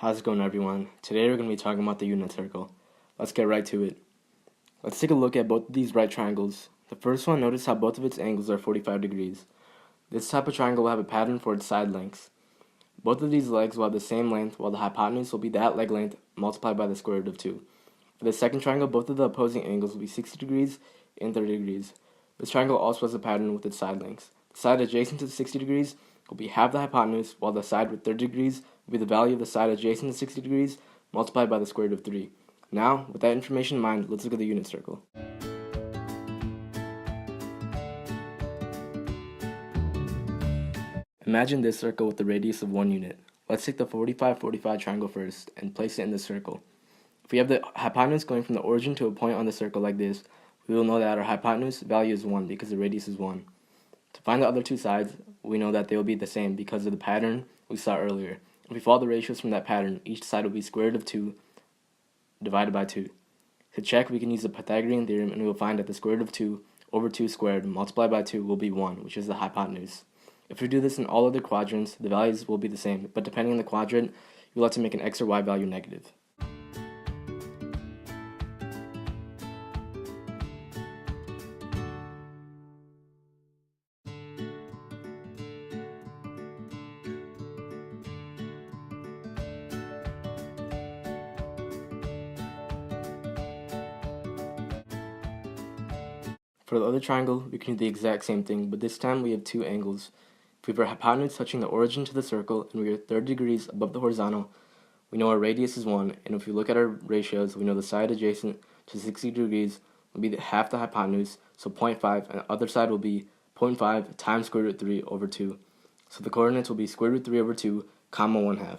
How's it going, everyone? Today we're going to be talking about the unit circle. Let's get right to it. Let's take a look at both of these right triangles. The first one, notice how both of its angles are 45 degrees. This type of triangle will have a pattern for its side lengths. Both of these legs will have the same length, while the hypotenuse will be that leg length multiplied by the square root of 2. For the second triangle, both of the opposing angles will be 60 degrees and 30 degrees. This triangle also has a pattern with its side lengths. The side adjacent to 60 degrees will be half the hypotenuse, while the side with 30 degrees will be the value of the side adjacent to 60 degrees multiplied by the square root of 3. Now, with that information in mind, let's look at the unit circle. Imagine this circle with the radius of 1 unit. Let's take the 45-45 triangle first and place it in the circle. If we have the hypotenuse going from the origin to a point on the circle like this, we will know that our hypotenuse value is 1 because the radius is 1. To find the other two sides, we know that they will be the same because of the pattern we saw earlier. If we follow the ratios from that pattern, each side will be square root of 2 divided by 2. To check, we can use the Pythagorean theorem and we will find that the square root of 2 over 2 squared multiplied by 2 will be 1, which is the hypotenuse. If we do this in all other quadrants, the values will be the same, but depending on the quadrant, you'll have to make an x or y value negative. For the other triangle, we can do the exact same thing, but this time we have two angles. If we have our hypotenuse touching the origin to the circle and we are 30 degrees above the horizontal, we know our radius is 1, and if we look at our ratios, we know the side adjacent to 60 degrees will be half the hypotenuse, so 0.5, and the other side will be 0.5 times square root 3 over 2. So the coordinates will be square root 3 over 2, comma 1/2.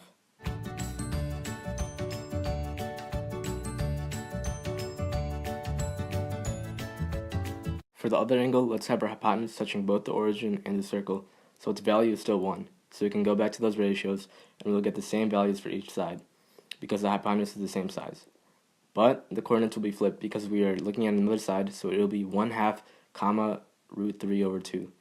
For the other angle, let's have our hypotenuse touching both the origin and the circle, so its value is still 1. So we can go back to those ratios, and we'll get the same values for each side, because the hypotenuse is the same size. But the coordinates will be flipped because we are looking at another side, so it will be 1/2, comma root 3 over 2.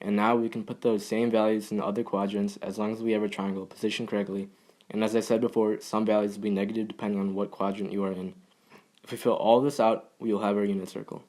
And now we can put those same values in the other quadrants as long as we have our triangle positioned correctly. And as I said before, some values will be negative depending on what quadrant you are in. If we fill all this out, we will have our unit circle.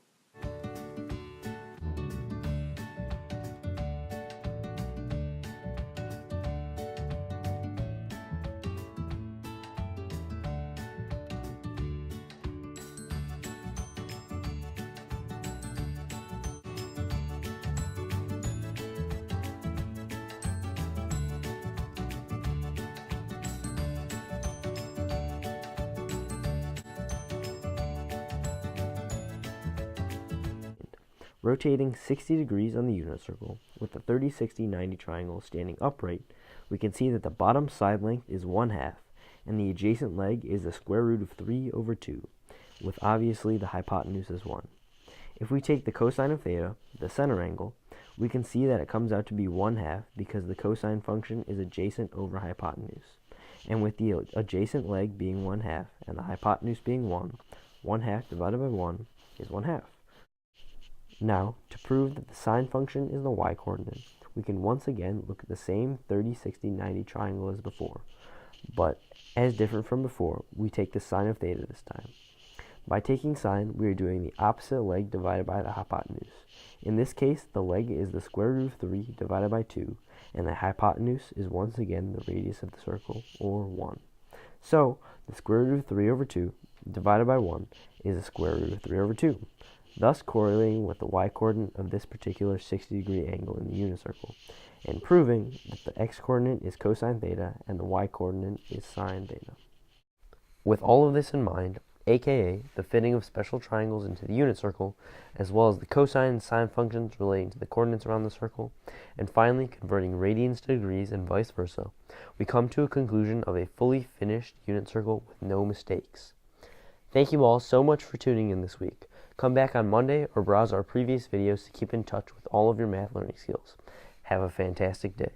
Rotating 60 degrees on the unit circle with the 30, 60, 90 triangle standing upright, we can see that the bottom side length is 1/2 and the adjacent leg is the square root of 3 over 2, with obviously the hypotenuse as 1. If we take the cosine of theta, the center angle, we can see that it comes out to be 1/2 because the cosine function is adjacent over hypotenuse. And with the adjacent leg being 1/2 and the hypotenuse being 1, 1/2 divided by 1 is 1/2. Now, to prove that the sine function is the y-coordinate, we can once again look at the same 30, 60, 90 triangle as before, but as different from before, we take the sine of theta this time. By taking sine, we are doing the opposite leg divided by the hypotenuse. In this case, the leg is the square root of 3 divided by 2, and the hypotenuse is once again the radius of the circle, or 1. So, the square root of 3 over 2 divided by 1 is the square root of 3 over 2. Thus correlating with the y-coordinate of this particular 60-degree angle in the unit circle, and proving that the x-coordinate is cosine theta and the y-coordinate is sine theta. With all of this in mind, aka the fitting of special triangles into the unit circle, as well as the cosine and sine functions relating to the coordinates around the circle, and finally converting radians to degrees and vice versa, we come to a conclusion of a fully finished unit circle with no mistakes. Thank you all so much for tuning in this week. Come back on Monday or browse our previous videos to keep in touch with all of your math learning skills. Have a fantastic day.